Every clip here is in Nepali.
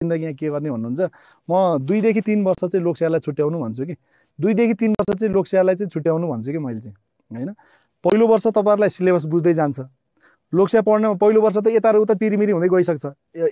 जिन्दगी यहाँ के गर्ने भन्नुहुन्छ म 2 देखि 3 वर्ष चाहिँ लोकसेवालाई छुट्याउनु भन्छु कि 2 देखि 3 वर्ष चाहिँ लोकसेवालाई चाहिँ छुट्याउनु भन्छु कि मैले चाहिँ हैन पहिलो वर्ष तपाईहरुलाई सिलेबस बुझ्दै जान्छ लोकसेवा पढ्नमा पहिलो वर्ष त यता र उता तिरिमिरी हुँदै गइसक्छ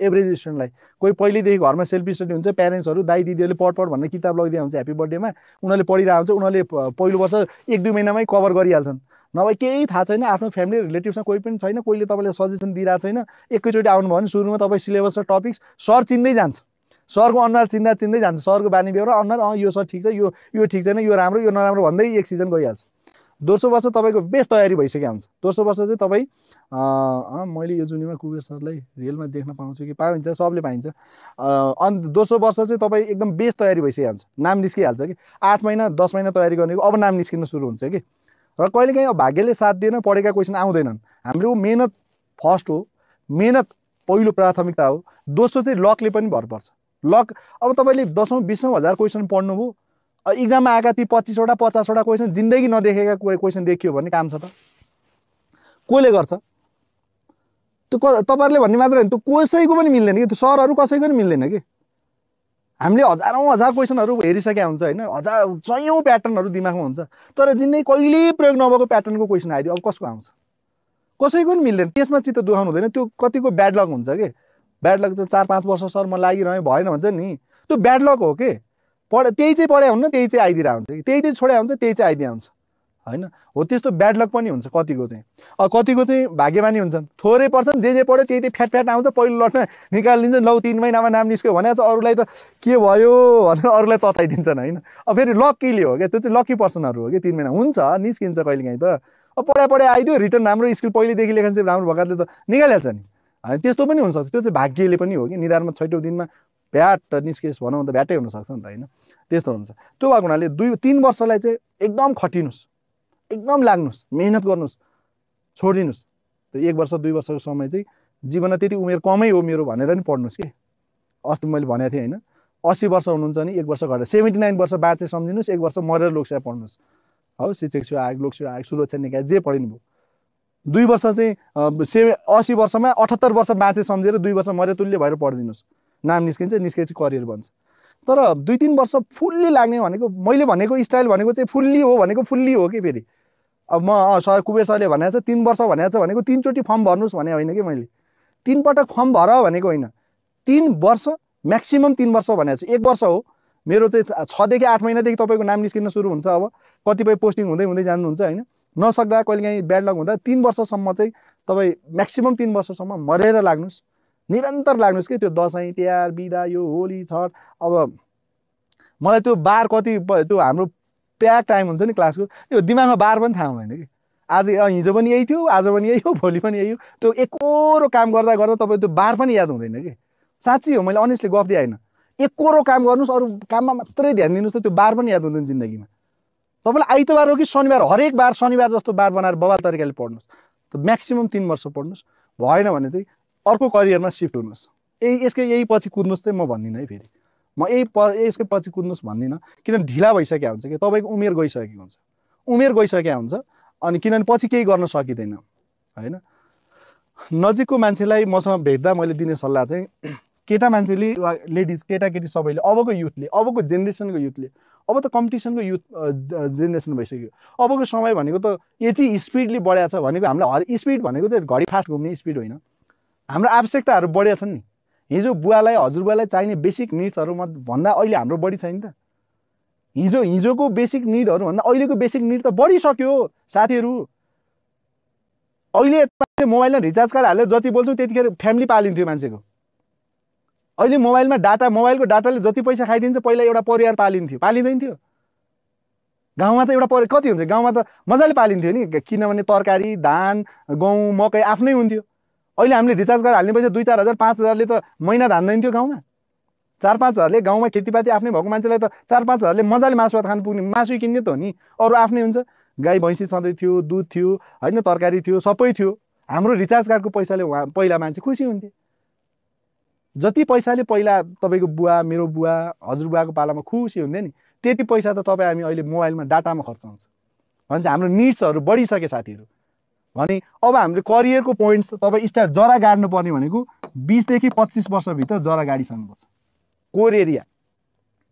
एभरेज स्टुडेन्टलाई कोही पहिलेदेखि घरमा सेल्फ स्टडी हुन्छ प्यारेन्ट्सहरु दाइ दिदीहरुले पढ भनेर किताब लगिदिया हुन्छ ह्यापी बर्थडेमा उनीहरुले पढिरा हुन्छ उनीहरुले पहिलो वर्ष 1-2 महिनामै कभर गरिहाल्छन् नभए केही थाहा छैन आफ्नो फ्यामिली रिलेटिभ्समा कोही पनि छैन कोहीले तपाईले सजेसन दिइरा छैन एकैचोटी आउनु भयो भने सुरुमा तपाई सिलेबस र टपिक्स सर चिन्दै जान्छ सरको अनुहार चिन्दै जान्छ सरको बानी बेहोरा अनुहार यो सर ठीक छ यो ठीक छैन यो राम्रो यो नराम्रो भन्दै एक सिजन गइहाल्छ दोस्रो वर्ष तपाईको बेस्ट तयारी भइसक्यो हुन्छ दोस्रो वर्ष चाहिँ तपाई मैले यो जुनीमा कुबेर सरलाई रियलमा देख्न पाउँछु कि पाइन्छ सबले पाइन्छ अनि दोस्रो वर्ष चाहिँ तपाई एकदम बेस्ट तयारी भइसक्यो हुन्छ नाम निस्किहाल्छ कि 8 महिना 10 महिना तयारी गर्नेको अब नाम निस्किन सुरु हुन्छ कि र कहिलेकाहीँ अब भाग्यले साथ दिएन पढेका क्वेशन आउँदैनन् हाम्रो मेहनत फर्स्ट हो मेहनत पहिलो प्राथमिकता हो दोस्रो चाहिँ लकले पनि भर पर्छ लक अब तपाईले 10औं 20औं हजार क्वेशन पढ्नुभयो एक्जाममा आएका ती 25 वटा 50 वटा क्वेशन जिन्दगी नदेखेका क्वेशन देखियो भने काम छ त कोले गर्छ त्यो तपाईहरुले भन्ने मात्र हैन त्यो कसैको पनि मिल्दैन के त्यो सरहरु कसैको पनि मिल्दैन के हामीले हजारौं हजार क्वेशनहरु हेरिसक्या हुन्छ हैन हजार सयौं प्याटर्नहरु दिमागमा हुन्छ तर जिन्दगी कहिले प्रयोग नभएको प्याटर्नको क्वेशन आइदियो अब कसको आउँछ कसैको पनि मिल्दैन त्यसमा चित्त दुखाउनु हुँदैन त्यो कतिको ब्याड लक हुन्छ के ब्याड लक चाहिँ 4-5 वर्ष सर म लागिरहे भएन भन्छ नि त्यो ब्याड लक हो के त्यही चाहिँ पढे हुन्न त्यही चाहिँ आइदिरा हुन्छ त्यही चाहिँ छोडे हुन्छ त्यही चाहिँ आइदिया हुन्छ हैन हो त्यस्तो ब्याड लक पनि हुन्छ कतिको चाहिँ भाग्यमानी हुन्छन् थोरै पर्छन् जे पढ्यो त्यही फ्याट आउँछ पहिलो लटमा निकालिदिन्छ लौ 3 महिनामा नाम निस्क्यो भने चाहिँ अरूलाई त के भयो भनेर अरूलाई तताइदिन्छन् हैन अब फेरि लकीले हो के त्यो चाहिँ लकी पर्सनहरु हो के 3 महिना हुन्छ निस्किन्छ कहिलेकाहीँ त अब पढे आइदियो रिटर्न राम्रो स्किल पहिलेदेखि लेखन चाहिँ राम्रो भएकाले त निकालिहाल्छ नि हैन त्यस्तो पनि हुन्छ त्यो चाहिँ भाग्यले पनि हो कि निधारमा 6औं दिनमा भ्याट निस्केस भनौं त भ्याटै हुन सक्छ नि त हैन त्यस्तो हुन्छ त्यो भएको हुनाले 2-3 वर्षलाई चाहिँ एकदम खटिनुस् एकदम लाग्नुस् मेहनत गर्नुस् छोड्दिनुस् त्यो 1 वर्ष 2 वर्षको समय चाहिँ जीवनमा त्यति उमेर कमै हो मेरो भनेर नि पढ्नुस् के अस्ति मैले भनेको थिएँ हैन 80 वर्ष हुनुहुन्छ नि 1 वर्ष घटेर 79 वर्ष बाँचे सम्झिनुस् 1 वर्ष मरेर लोकसेवा पढ्नुस् हौ शिक्षक सेवा आयोग लोकसेवा आयोग सुरक्षा निकाय जे पढिनु भयो 2 वर्ष चाहिँ 80 वर्षमा 78 वर्ष बाँचे सम्झेर 2 वर्ष मरे तुल्य भएर पढिदिनुस् नाम निस्किन्छ निस्केपछि करियर बन्छ तर 2-3 वर्ष फुल्ली लाग्ने भनेको मैले भनेको स्टाइल भनेको चाहिँ फुल्ली हो भनेको फुल्ली हो के फेरि अब म सर कुबेर सरले भनेको छ 3 वर्ष भनेको छ भनेको 3 चोटी फर्म भर्नुस् भने होइन के मैले 3 पटक फर्म भर भनेको होइन 3 वर्ष म्याक्सिमम 3 वर्ष भनेको छ 1 वर्ष हो मेरो चाहिँ 6 देखि 8 महिनादेखि तपाईको नाम निस्किन सुरु हुन्छ अब कतिपय पोस्टिङ हुँदै जानुहुन्छ हैन नसक्दा कहिलेकाहीँ ब्याड लक हुँदा 3 वर्षसम्म चाहिँ तपाई म्याक्सिमम 3 वर्षसम्म मरेर लाग्नुस् निरन्तर लाग्नुस् के त्यो दशैं तिहार बिदा यो होली छठ अब मलाई त्यो बार कति त्यो हाम्रो प्याक टाइम हुन्छ नि क्लासको त्यो दिमागमा बार पनि थाहा हुँदैन कि आज हिजो पनि यही थियो आज पनि यही हो भोलि पनि यही हो त्यो एकोरो काम गर्दा तपाईँ त्यो बार पनि याद हुँदैन कि साँच्चै हो मैले अनेस्टली गफ दिए हैन एकोरो काम गर्नुस् अरु काममा मात्रै ध्यान दिनुस् त त्यो बार पनि याद हुँदैन जिन्दगीमा तपाईलाई आइतबार हो कि शनिबार हरेक बार शनिबार जस्तो बार बनाएर बवाल तरिकाले पढ्नुस् त म्याक्सिमम 3 वर्ष पढ्नुस् भएन भने चाहिँ अर्को करियरमा शिफ्ट हुनुस् यसकै यही पछि कुद्नुस् चाहिँ म भन्दिन है फेरि म यसकै पछि कुद्नुस् भन्दिन किन ढिला भइसक्या हुन्छ कि तपाईको उमेर गइसक्या हुन्छ अनि किनभने पछि केही गर्न सकिदैन हैन नजिकको मान्छेलाई मसँग भेट्दा मैले दिने सल्लाह चाहिँ केटा मान्छेले लेडिज केटाकेटी सबैले अबको युथले अबको जेनेरेसनको युथले अब त कम्पिटिसनको युथ जेनेरेसन भइसक्यो अबको समय भनेको त यति स्पिडली बढ्या छ भनेको हामीलाई स्पिड भनेको त घडी फास्ट घुम्ने स्पिड होइन हाम्रो आवश्यकताहरू बढ्या छन् नि हिजो बुवालाई हजुरबुवालाई चाहिने बेसिक निड्सहरु भन्दा अहिले हाम्रो बढी छैन त हिजोको बेसिक निडहरु भन्दा अहिलेको बेसिक निड त बढिसक्यो साथीहरु अहिले मोबाइलमा रिचार्ज कार्ड हालेर जति बोल्छौ त्यतिखेर फ्यामिली पालिन्थ्यो मान्छेको अहिले मोबाइलमा मोबाइलको डाटाले जति पैसा खाइदिन्छ पहिला एउटा परिवार पालिँदैन थियो गाउँमा त एउटा कति हुन्छ गाउँमा त मजाले पालिन्थ्यो नि किनभने तरकारी धान गहुँ मकै आफ्नै हुन्थ्यो अहिले हामीले रिचार्ज कार्ड हाल्ने पैसा 2-4 हजार 5 हजारले त महिना धान्दैन थियो गाउँमा 4-5 हजारले गाउँमा खेतीपाती आफ्नै भएको मान्छेलाई त 4-5 हजारले मजाले मासु भात खान पुग्ने मासु किन्ने त हो नि अरु आफ्नै हुन्छ गाई भैँसी छँदै थियो दूध थियो हैन तरकारी थियो सबै थियो हाम्रो रिचार्ज कार्डको पैसाले पहिला मान्छे खुसी हुन्थे जति पैसाले पहिला तपाईको बुवा मेरो बुवा हजुरबुवाको पालामा खुसी हुन्थे नि त्यति पैसा त तपाई हामी अहिले मोबाइलमा डाटामा खर्च हुन्छ भन्छ हाम्रो निड्सहरु बढिसके साथीहरु भने अब हामीले करियरको पोइन्ट्स तपाई स्टार्ट जरा गाड्नु पर्ने भनेको 20 देखि 25 वर्ष भित्र जरा गाडिसक्नुपर्छ कोर एरिया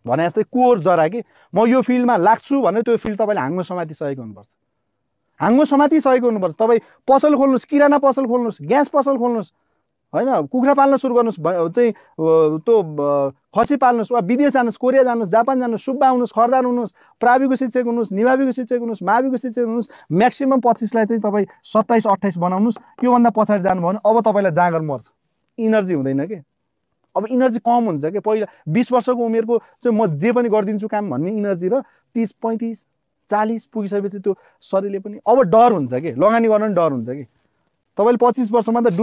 भने जस्तै कोर जरा कि म यो फिल्डमा लाग्छु भने त्यो फिल्ड तपाईँले हाँगमा समातिसकेको हुनुपर्छ। हाँगमा समातिसकेको हुनुपर्छ। तपाईँ पसल खोल्नुहोस्, किराना पसल खोल्नुहोस्, ग्यास पसल खोल्नुहोस्, होइन, कुखुरा पाल्न सुरु गर्नुहोस् चाहिँ त्यो खसी पाल्नुहोस्, वा विदेश जानुहोस्, कोरिया जानुहोस्, जापान जानुहोस्, सुब्बा हुनुहोस्, खरदार हुनुहोस्, प्राविको शिक्षक हुनुहोस्, निमाविको शिक्षक हुनुहोस्, माविको शिक्षक हुनुहोस्, म्याक्सिमम 25लाई चाहिँ तपाईँ 27-28 बनाउनुहोस्। योभन्दा पछाडि जानुभयो भने अब तपाईँलाई जाँगर मर्छ, इनर्जी हुँदैन कि। अब इनर्जी कम हुन्छ कि। पहिला 20 वर्षको उमेरको चाहिँ म जे पनि गरिदिन्छु काम भन्ने इनर्जी र 30, 35, 40 पुगिसकेपछि त्यो शरीरले पनि अब डर हुन्छ कि, लगानी गर्न पनि डर हुन्छ कि। तपाईँले 25 वर्षमा त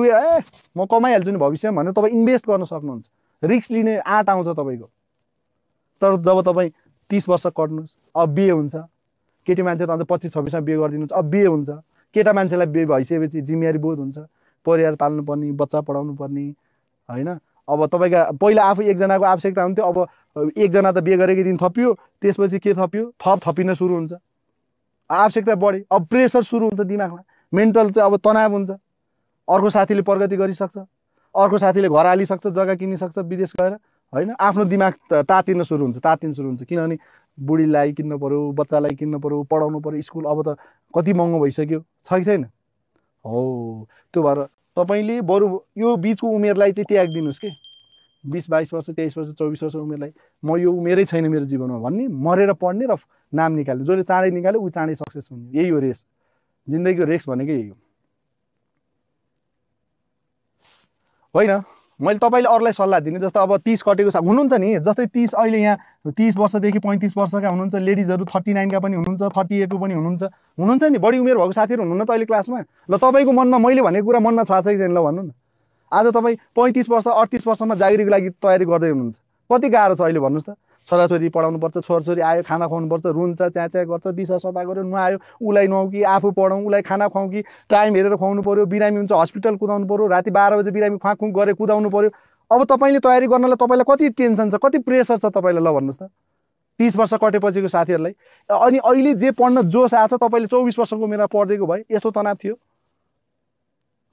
म कमाइहाल्छु नि भविष्यमा भनेर तपाईँ इन्भेस्ट गर्न सक्नुहुन्छ, रिस्क लिने आँट आउँछ तपाईँको। तर जब तपाईँ 30 वर्ष कट्नुहोस्, अब बिहे हुन्छ, केटी मान्छे त अन्त 25-26मा बिहे गरिदिनुहुन्छ, अब बिहे हुन्छ, केटा मान्छेलाई बिहे भइसकेपछि जिम्मेवारी बोध हुन्छ, परिवार पाल्नुपर्ने, बच्चा पढाउनु पर्ने, होइन। अब तपाईँका पहिला आफू एकजनाको आवश्यकता हुन्थ्यो, अब एकजना त बिहे गरेको दिन थपियो, त्यसपछि के थपियो, थपिन सुरु हुन्छ, आवश्यकता बढी, अब प्रेसर सुरु हुन्छ दिमागमा, मेन्टल चाहिँ अब तनाव हुन्छ। अर्को साथीले प्रगति गरिसक्छ, अर्को साथीले घर हालिसक्छ, जग्गा किनिसक्छ विदेश गएर, होइन। आफ्नो दिमाग तातिन सुरु हुन्छ किनभने बुढीलाई किन्न पर्यो, बच्चालाई किन्न पर्यो, पढाउनु पर्यो, स्कुल अब त कति महँगो भइसक्यो, छ कि छैन? हो, त्यो भएर तपाईँले बरु यो बिचको उमेरलाई चाहिँ त्यागिदिनुहोस् कि। 20-22 वर्ष, 23 वर्ष, 24 वर्ष उमेरलाई म यो उमेरै छैन मेरो जीवनमा भन्ने, मरेर पढ्ने र नाम निकाल्ने। जसले चाँडै निकाल्यो ऊ चाँडै सक्सेस हुने। यही हो रेस, जिन्दगीको रेस भनेकै यही हो, होइन। मैले तपाईँले अरूलाई सल्लाह दिने जस्तो अब 30 कटेको हुनुहुन्छ नि, जस्तै 30 अहिले यहाँ 30 वर्षदेखि 35 वर्षका हुनुहुन्छ, लेडिजहरू 39 पनि हुनुहुन्छ, 38 पनि हुनुहुन्छ नि, बढी उमेर भएको साथीहरू हुनुहुन्न त अहिले क्लासमा। ल तपाईँको मनमा मैले भनेको कुरा मनमा छ कि छैन ल भन्नु न। आज तपाईँ 35 वर्ष 38 वर्षमा जागिरीको लागि तयारी गर्दै हुनुहुन्छ, कति गाह्रो छ अहिले भन्नुहोस् त। छोराछोरी पढाउनुपर्छ, छोराछोरी आयो खाना खुवाउनुपर्छ, रुन्छ, च्याच्या गर्छ, दिशा सफा गर्यो, नुहायो, उसलाई नुहाउ कि आफू पढाउँ, उसलाई खाना खुवाउँ कि, टाइम हेरेर खुवाउनु पर्यो, बिरामी हुन्छ हस्पिटल कुदाउनु पर्यो, राति 12 बजे बिरामी खुवाखुङ गरेर कुदाउनु पर्यो। अब तपाईँले तयारी गर्नलाई तपाईँलाई कति टेन्सन छ, कति प्रेसर छ तपाईँलाई ल भन्नुहोस् त, 30 वर्ष कटेपछिको साथीहरूलाई। अनि अहिले जे पढ्न जोस आछ, तपाईँले 24 वर्षको उमेरमा पढ्दैको भए यस्तो तनाव थियो।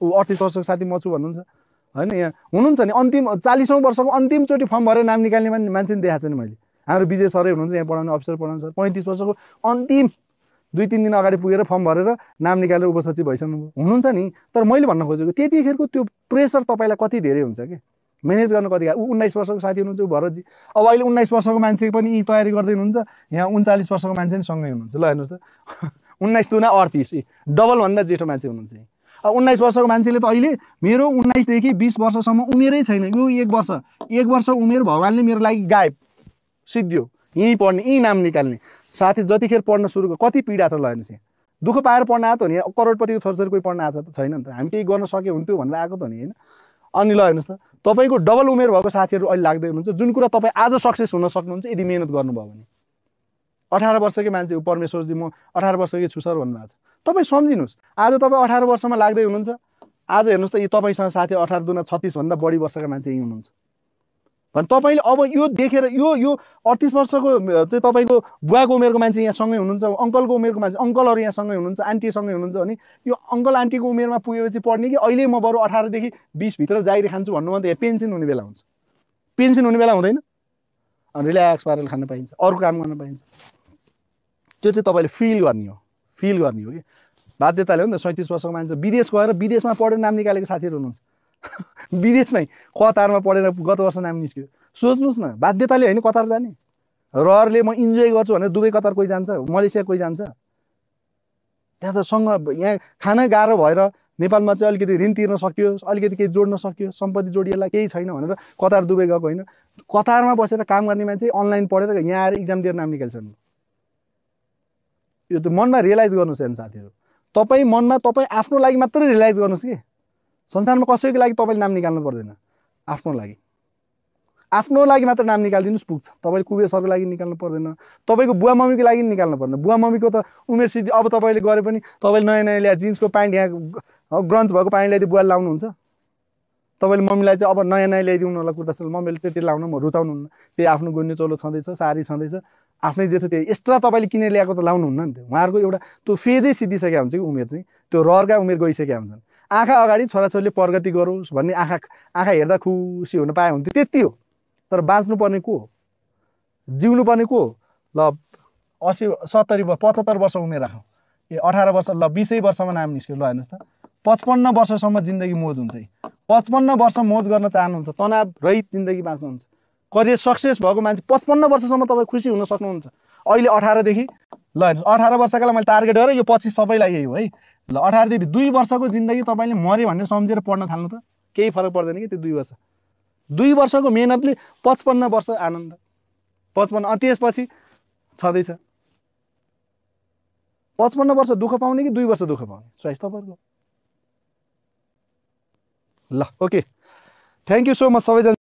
ऊ 38 वर्षको साथी म छु भन्नुहुन्छ, होइन। यहाँ हुनुहुन्छ नि अन्तिम 40औं वर्षको अन्तिमचोटि फर्म भरेर नाम निकाल्ने मान्छे नि देखाएको छ नि मैले। हाम्रो विजय सरै हुनुहुन्छ यहाँ पढाउने, अफिसर पढाउने सर, 35 वर्षको अन्तिम 2-3 दिन अगाडि पुगेर फर्म भरेर नाम निकालेर उपसचिव भइसक्नु हुनुहुन्छ नि। तर मैले भन्न खोजेको त्यतिखेरको त्यो प्रेसर तपाईँलाई कति धेरै हुन्छ कि, म्यानेज गर्न कति। ऊ 19 वर्षको साथी हुनुहुन्छ, ऊ भरतजी, अब अहिले 19 वर्षको मान्छे पनि यी तयारी गर्दै हुनुहुन्छ, यहाँ 39 वर्षको मान्छे नि सँगै हुनुहुन्छ। ल हेर्नुहोस् त, 19 दुना 38, डबलभन्दा जेठो मान्छे हुनुहुन्छ। अब 19 वर्षको मान्छेले त अहिले मेरो 19 देखि 20 वर्षसम्म उमेरै छैन, यो 1 वर्ष उमेर भगवान्ले मेरो लागि गायब सिद्धियो, यहीँ पढ्ने, यहीँ नाम निकाल्ने। साथी जतिखेर पढ्न सुरु कति पीडा छ ल हेर्नुहोस्, यहाँ दुःख पाएर पढ्न आएको हो नि, करोडपतिको छोराछोरी कोही पढ्न आएको छ त छैन नि त, हामी केही गर्न सके हुन्थ्यो भनेर आएको त नि, होइन। अनि ल हेर्नुहोस् त, तपाईँको डबल उमेर भएको साथीहरू अहिले लाग्दै हुनुहुन्छ, जुन कुरा तपाईँ आज सक्सेस हुन सक्नुहुन्छ यदि मेहनत गर्नुभयो भने। 18 वर्षकै मान्छे परमेश्वरजी म 18 वर्षकै छु सर भन्नुभएको छ, तपाईँ सम्झिनुहोस्। आज तपाईँ 18 वर्षमा लाग्दै हुनुहुन्छ, आज हेर्नुहोस् त, यो तपाईँसँग साथी 18 दुना 36 भन्दा बढी वर्षका मान्छे यहीँ हुनुहुन्छ भने तपाईँले अब यो देखेर यो 38 वर्षको चाहिँ तपाईँको बुवाको उमेरको मान्छे यहाँ सँगै हुनुहुन्छ, अङ्कलको उमेरको मान्छे, अङ्कलहरू यहाँ सँगै हुनुहुन्छ, आन्टी सँगै हुनुहुन्छ भने यो अङ्कल आन्टीको उमेरमा पुगेपछि पढ्ने कि अहिले म बरु 18 देखि 20 भित्र जागिरी खान्छु भन्नुभयो भने त पेन्सन हुने बेला हुन्छ। पेन्सन हुने बेला हुँदैन, अनि रिल्याक्स पारेर खान पाइन्छ, अरू काम गर्न पाइन्छ। त्यो चाहिँ तपाईँले फिल गर्ने हो कि बाध्यताले हो नि त। 37 वर्षको मान्छे विदेश गएर विदेशमा पढेर नाम निकालेको साथीहरू हुनुहुन्छ, विदेशमै कतारमा पढेर गत वर्ष नाम निस्क्यो। सोच्नुहोस् न, बाध्यताले होइन कतार जाने, रहरले म इन्जोय गर्छु भनेर दुबई कतार कोही जान्छ, मलेसिया कोही जान्छ। त्यहाँ त सँग यहाँ खान गाह्रो भएर नेपालमा चाहिँ अलिकति ऋण तिर्न सकियो, अलिकति केही जोड्न सकियो, सम्पत्ति जोडिएला, केही छैन भनेर कतार दुबई गएको होइन। कतारमा बसेर काम गर्ने मान्छे अनलाइन पढेर यहाँ आएर इक्जाम दिएर नाम निकाल्छन्। यो त मनमा रियलाइज गर्नुहोस् हेर्नु साथीहरू, तपाईँ मनमा तपाईँ आफ्नो लागि मात्रै रियलाइज गर्नुहोस् कि संसारमा कसैको लागि तपाईँले नाम निकाल्नु पर्दैन, आफ्नो लागि मात्र नाम निकालिदिनुहोस् पुग्छ। तपाईँले कुबेर सरको लागि निकाल्नु पर्दैन, तपाईँको बुवा मम्मीको लागि निकाल्नु पर्दैन। बुवा मम्मीको त उमेर सिद्धि, अब तपाईँले गरे पनि तपाईँले नयाँ नयाँ ल्याए जिन्सको प्यान्ट, यहाँ ग्रन्च भएको प्यान्ट ल्याइदिए बुवाले लाउनुहुन्छ, तपाईँले मम्मीलाई चाहिँ अब नयाँ नयाँ ल्याइदिउनु होला कुर्ता सुरुवाल, मम्मीले त्यति लाउन म रुचाउनुहुन्न, त्यही आफ्नो गुन्ने चोलो छँदैछ, साडी छँदैछ, आफ्नै जे छ त्यही एक्स्ट्रा तपाईँले किनेर ल्याएको त लाउनुहुन्न नि। त्यो उहाँहरूको एउटा त्यो फेजै सिद्धिसकेको हुन्छ कि उमेर चाहिँ, त्यो रहरका उमेर गइसकेका हुन्छन्। आँखा अगाडि छोराछोरीले प्रगति गरोस् भन्ने आँखा हेर्दा खुसी हुन पाए हुन्थ्यो, त्यति हो। तर बाँच्नुपर्ने को हो, जिउनुपर्ने को हो? ल 80 70 वर्ष 75 वर्ष उमेर राखौँ, 18 वर्ष, ल 20 वर्षमा नाम निस्क्यो, ल हेर्नुहोस् त 55 वर्षसम्म जिन्दगी मोज हुन्छ। 55 वर्ष मोज गर्न चाहनुहुन्छ, तनाव रहित जिन्दगी बाँच्नुहुन्छ, करियर सक्सेस भएको मान्छे 55 वर्षसम्म तपाईँ खुसी हुन सक्नुहुन्छ। अहिले 18 देखि ल हेर्नुहोस् 18 वर्षका लागि मैले टार्गेट गरेँ, यो पछि सबैलाई यही हो है। ल 18 देखि 2 वर्षको जिन्दगी तपाईँले मऱ्यो भनेर सम्झेर पढ्न थाल्नु त केही फरक पर्दैन कि त्यो 2 वर्ष। 2 वर्षको मेहनतले 55 वर्ष आनन्द, 55 त्यसपछि छँदैछ। 55 वर्ष दुःख पाउने कि 2 वर्ष दुःख पाउने, चोइस तपाईँको। ल okay, thank you so much सबैजना।